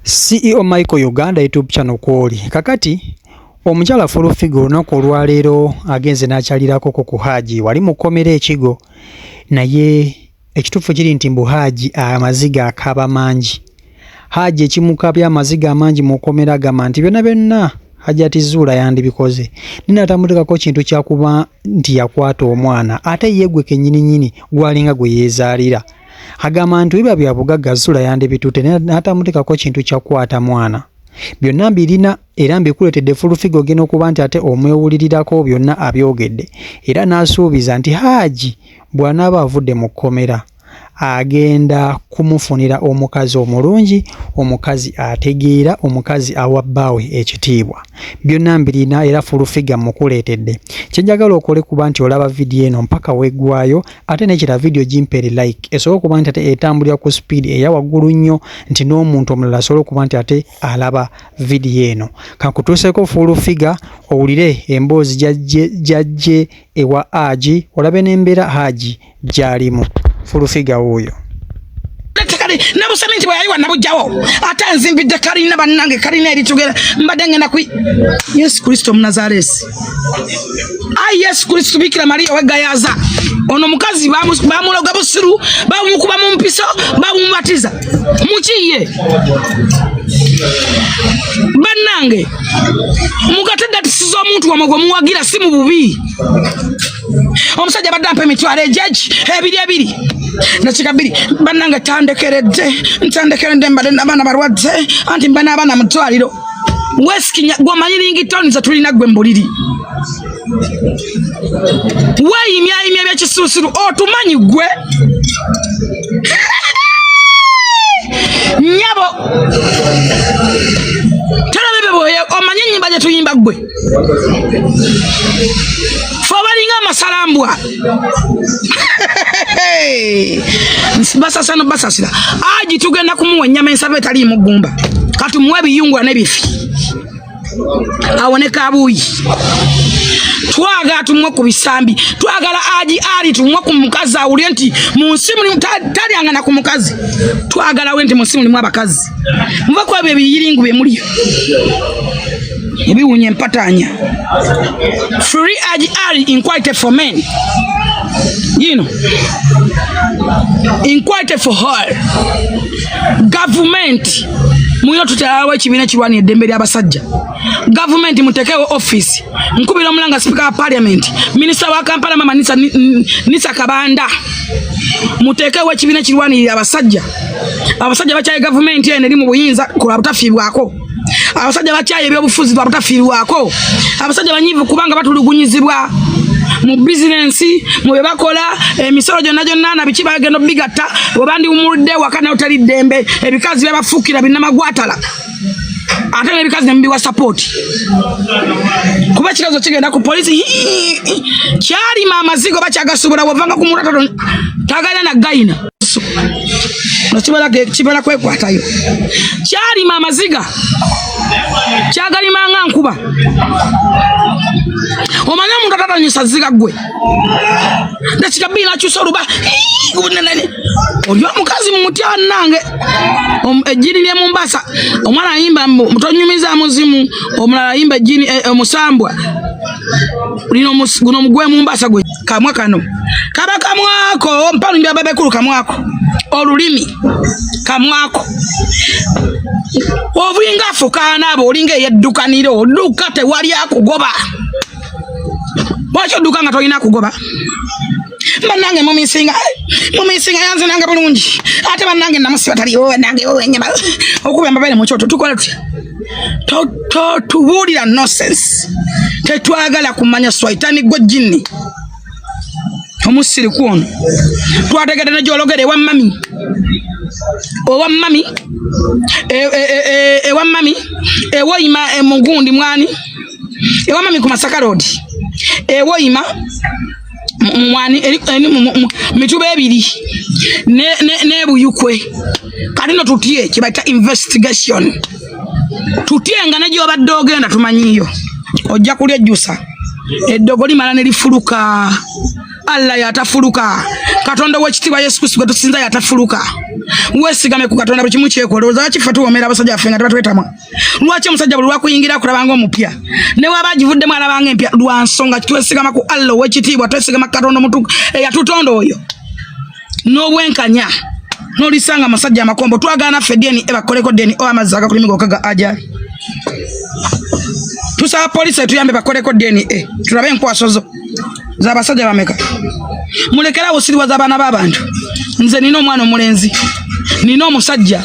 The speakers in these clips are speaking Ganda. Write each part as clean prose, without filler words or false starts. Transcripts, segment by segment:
CEO Michael Uganda YouTube channel kwoli. Kakati omukyala Fullfigure Lunaku olwaleero agenze n'akyalirako ku Haji wali Mukomera ekigo naye ekituufu kiri nti mbu Haji Amaziga akaaba mangi. Haji ekimukabya amaziga amangi Mukomera agamba nti byonna Haji ati Zuula yandibikoze. Nina atamutekako kintu kyakuba nti yakwata omwana ate yegwe kennyini gwalinga gwe yeezaalira. Agamba nti biba bya bugagga Zuula yandibitute n'atamutekako kintu kyakwata mwana. Byonna mbirina era mbikuletedde Fullfigure geno okuba nti ate omwewulirirako byonna abyogedde. Era n'asuubiza nti Haji bw'anaaba avudde mu kkomera agenda kumufunira omukazi omulungi, omukazi ategeera, omukazi awa bbaawe ekitiibwa. Byonna mbirina era Fullfigure mukuleetedde. Kyenjagala okole kuba nti olaba vidiyo eno mpaka weggwayo ate nekira vidiyo gimpere like esobola okuba nti ate etambulira ku speed eya waggulu nnyo nti n'omuntu omulala asobola okuba nti ate alaba vidiyo eno. Kankutuuseko Fullfigure owulire emboozi jajje ewa Haji olabe n'embeera Haji gy'alimu. Fullfigure oyo nabusami nti bwayiwa nabujjawo ate nzimbidde kalina bannange kalina eritugera mbadde ngenda ku Yesu Kristo Munazaresi. Yesu Kristo Bikira Maria wegayaza ono mukazi bamuloga busiru bamukuba mu mpiso bamumubatiza mukiye bannange mugatedde tisiza omuntu wamwe muwagira si mu bubi. Omusajja badde ampa emitwalo ejeji ebiri nakikabiri bannange ntandekeredde mbadde n'abaana balwadde anti mba n'abaana mu ddwaliro wesikinya gwomanyi ringitoni ze tulina gwe mbuliri weeyimyayimya ebyekisuusiru otumanyi gwe nyabo terabebe bwoye omanyi ennyimba gye tuyimba gwe fe balinga amasalambwa basasano basasira Haji tugenda kumuwa ennyama ensava etaliimu ggumba kati muwe ebiyungwa n'ebifi awoneka abuuyi. Twagala tumwe ku bisambi, twagala Haji ali tumwe ku mukazi awulye nti mu nsi mulimu talyangana ku mukazi, twagala we nti mu nsi mulimu abakazi muva ku ebyo ebiyiringu bye muli ebiwunya empatanya. Free Haji Ali inquired for men, you know, inquired for her. Government muyo tutalawe kibiina kirwani eddembe ly'abasajja. Government mutekewo office nkubira omulanga speaker wa parliament minister wa Kampala mama Nisa Kabanda mutekewo ekibiina kirwani abasajja. Abasajja bakyaye government ene eri mu buyinza kola butafiibwako. Abasajja bakyaye ebyobufuzi lwa butafiibwako. Abasajja banyivu kubanga batulugunyizibwa mu business mu bebakola emisolo gyonna na biki bagenda bigatta obandi umuludde wakana otali ddembe ebikazi byabafukira binamagwatala ate n'ebikazi nembiwa support kuba kikazo kigenda ku polisi kyali Amaziga bakyagasubula wavanga ku mulato tagala na gaina kibala kwekwatayo kyali Amaziga kyagalimanga nkuba omanya omuntu atatanyisa ziga gwe nakikabina kyusoluba oli omukazi mumutya wannange ejjini lye Mombasa omwana ayimba mutonyumiza muzimu omulala ayimba ejjini omusambwa lino guno mugwe Mombasa gwe kamwa kano kaba kamwako mpano mbya babekulu kamwako olulimi kamwako obulinga afukana abo olinga yeddukaniro oduka tewali akugoba bwakyo duka nga tolina kugoba. Bannange mumisinga yanze nange bulungi ate bannange namusiba taliwo nange wenyama okuba mbabere mu kyoto tukola tutya tubuulira nonsense tetwagala kumanya swaitani gwe jini omusiri kuono twategedde ne gyologere ewa mami ewoyima emugundi mwani ewa mami ku Masaka Road ewoyima mwani mituba ebiri ne buyukwe kati no tutye kibaita investigation tutyenga ne gyobadde ogenda tumanyiyo ojja kulya ejjusa eddogo limala ne lifuluka Allah yatafuluka Katonda w'ekitiibwa Yesu Kristo gwe tusinza yatafuluka wesigame ku Katonda bukimu kyekoloza kifatu omera abasajja afenga tabatwetamwa lwaki omusajja buli lwakuyingira kulabanga omupya ne wabagivudde mwana bange empya lwansonga twesigama ku Allah wekitiibwa twesigama Katonda mutu eyatutonda oyo n'obwenkanya n'olisanga amasajja amakombo twagana fedeni ebakoleko deni o Amaziga kulimigo kaga ajali tusaba police tuyambe bakoleko deni tulabe enkwasozo z'abasajja bameka mulekera busiriwa z'abaana b'abantu nze nina omwana omulenzi nina omusajja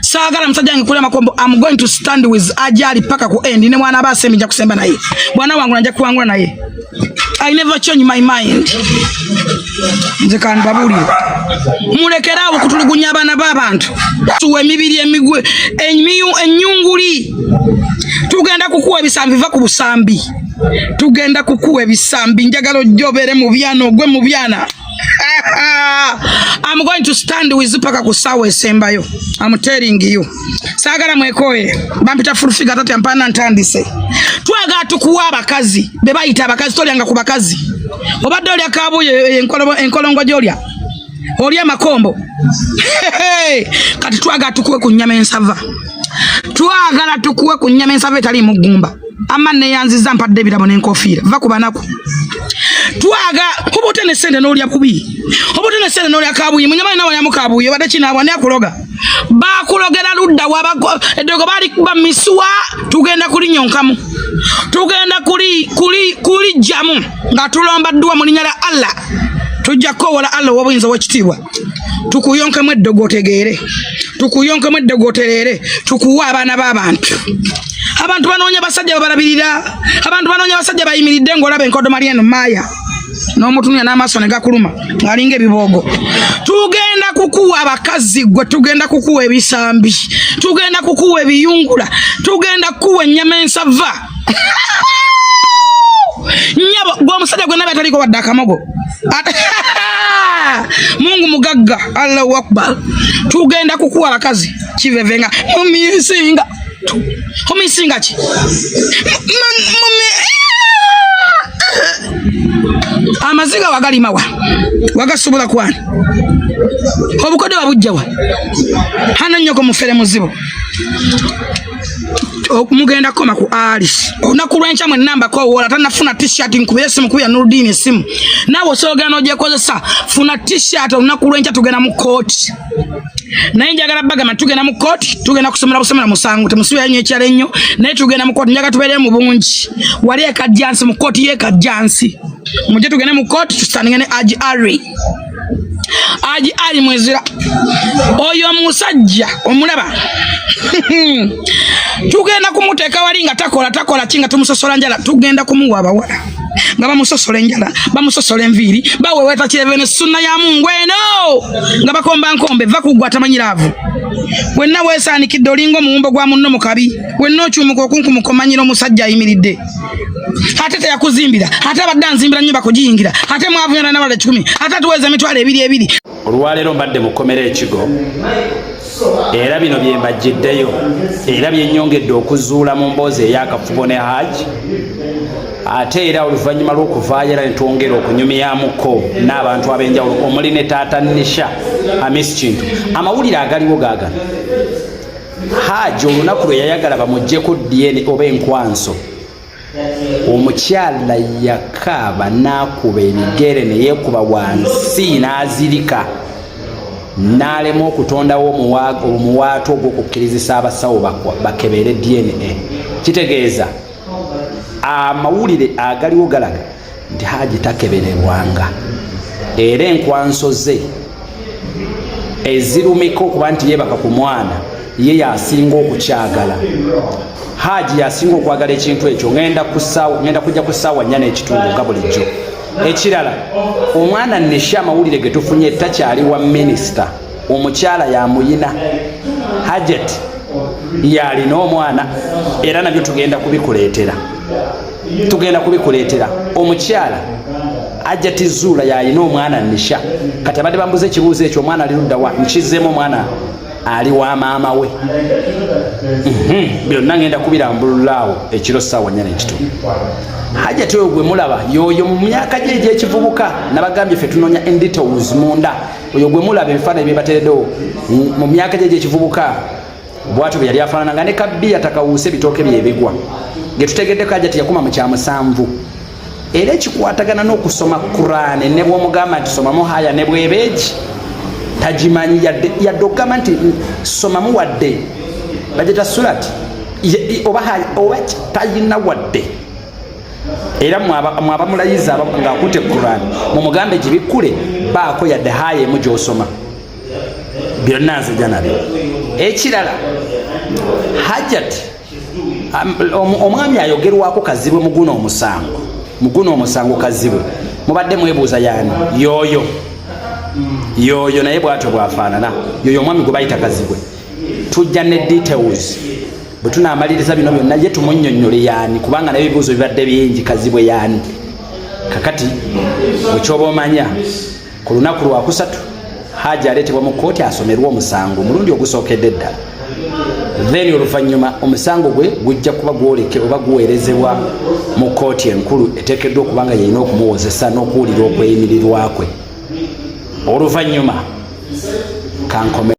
saagala musajja wange kulema makombo I'm going to stand with ajali paka ku end ne mwana basembi nja kusemba naye bwana wangu nanja kuwangula naye I never change my mind nze kan babuli mulekera okutulugunya abaana b'abantu tuwe emibiri emigwe enyunguli tugenda kukuwa ebisambi va ku busambi tugenda kukuwa ebisambi njagalo jobere mu byana ogwe mu byana I'm going to stand with paka kusawa esembayo I'm telling you sagala mwekoye bampita Fullfigure tati ampana ntandise twaga tukuwa abakazi bebayita abakazi tolyanga ku bakazi obadde oli akabuye enkolongo gyolya oli amakombo kati twaga tukuwe ku nnyama ensava twagala tukuwe ku nnyama ensava etali mugumba ama neyanziza mpadde ebirabo n'enkofiira va ku banaku twaga obote ne sente n'olya kubi obote ne sente n'olya kabuyi munyama nawe ya mukabuyi obadde kinaabwa ne akuloga bakulogera ludda wabako edogo bali kuba miswa tugenda kuli nyonkamu tugenda kuli jamu nga tulomba dduwa mu linnya la Allah tujja kowola Allah wabuyinza w'ekitiibwa tukuyonkemu eddogo otegeere tukuyonkemu eddogo otereere tukuwa abaana b'abantu abantu banoonya basajja babalabirira abantu banoonya basajja bayimiridde ng'olaba enkodo Mariano Maya n'omutunya n'amaaso ne gakuluma ng'alinga ebibogo tugenda kukuwa abakazi gwe tugenda kukuwa ebisambi tugenda kukuwa ebiyungula tugenda kukuwa ennyama ensava nyabo gwe omusajja gwe nabe ataliko wadde akamogo Mungu mugagga Allahu Akbar tugenda kukuwa abakazi kivevenga omisinga ki Amaziga wagalimawa wagasubula kwani obukode wabujjawa hana nyoko mufere muzibo mugenda koma ku Alice onakulwencha mwe namba ko wola tanafuna t-shirt nkubire simu kuya Nurudini simu nawo sogano je kozesa funa t-shirt onakulwencha tugena mu court naye njagala bagama tugena mu court tugena kusomera musangu temusibe yanyo ekyale nnyo naye tugena mu court njaga tubere mu bungi wali ekajjansi mu court ye kajjansi muje tugena mu court tusangene Haji ali mwezira oyo musajja omulaba tugenda kumuteka walinga takola kinga tumusosola njala tugenda kumuwa abawala nga bamusosola enjala bamusosola enviri baweweta kirevene sunna ya Mungu eno nga bakomba nkombe va kugwa tamanyiravu wenna weesaanikidde olinga omuwumbo gwa munno mukabi wenna okyumuka okunkumukomanyira omusajja ayimiridde ate teyakuzimbira ate abadde anzimbira nnyumba kugiyingira ate mwavuyana n'abala 10 ate tuweza emitwalo ebiri olwaleero mbadde Mukomera ekigo era bino bye mbajjiddeyo era byennyongedde okuzuula mu mboozi ey'akafubo ne Haji ate era oluvannyuma lw'okuvaayo era ne twongera okunyumyamuko n'abantu ab'enjawulo omuli ne taata Nisha Amisi Kintu amawulire agaliwo gaagano Haji olunaku lwe yayagala bamuggyeko DNA oba enkwanso omukyala yakaaba n'akuba ebigere ne yeekuba wansi n'azirika n'alema okutondawo omuwaato ogw'okukkirizisa abasawo bakebere DNA kitegeeza amawulire agaliwo galaga nti Haji takebererwanga era enkwanso ze ezirumika okuba nti yeebaka ku mwana ye yasinga okukyagala Haji yasinga okwagala ekintu ekyo ngenda kujja ku ssaawa 4 n'ekitundu nga bulijjo ekirala omwana Nisha amawulire ge tufunye takyali wa minisita omukyala yamuyina Hajat yalina omwana era nabyo tugenda kubikuleetera omukyala Hajat Zula yalina omwana Nisha kati abadde bambuze ekibuuzo ekyo omwana ali ludda wa nkizzemu omwana ali wa maama we. Byonna ngenda kubirambululaawo ekiro ssaawa 4:30. Haji ate oyo gwe mulaba yoyo mu myaka gye egy'ekivubuka nabagambye ffe tunoonya enditowuzi munda oyo gwe mulaba ebifaananyi bye bateereddewo mu myaka gye egy'ekivubuka bw'atyo bwe yali afaanana nga ne kabbiya takawuuse ebitooke bye bigwa getutegeddeko Haji ati yakuma mu kya 7 era ekikwatagana n'okusoma Kurani ne bw'omugamba nti somamu haya ne bwebeegi tagimanyi yadde okugamba nti somamu wadde bageta surati oba tayina wadde era mwaba mulayiza ng'akutte Kurani mumugambe gibikule baako yadde haya emu gy'osoma byonna nzija nabyo. Ekirala Haji ati omwami ayogerwako kazibwe muguno omusango kazibwe mubadde mwebuuza yaani yoyo naye bw'atyo bw'afaanana yoyo omwami gwe bayita kazibwe. Tujja ne details bwe tunaamaliriza bino byonna ye tumunnyonnyole yaani kubanga naye ebibuuzo bibadde bingi kazibwe yaani. Kakati bwekyoba omanya ku lunaku lwa 3 Haji aleetebwa mu kkooti asomerwa omusango omulundi ogusookedde ddala, then oluvannyuma omusango gwe gujja kuba gwoleke oba guweerezebwa mu kkooti enkulu eteekeddwa okuba nga yalina okumuwozesa n'okuwulira okweyimirirwa kwe. Oluvannyuma kankome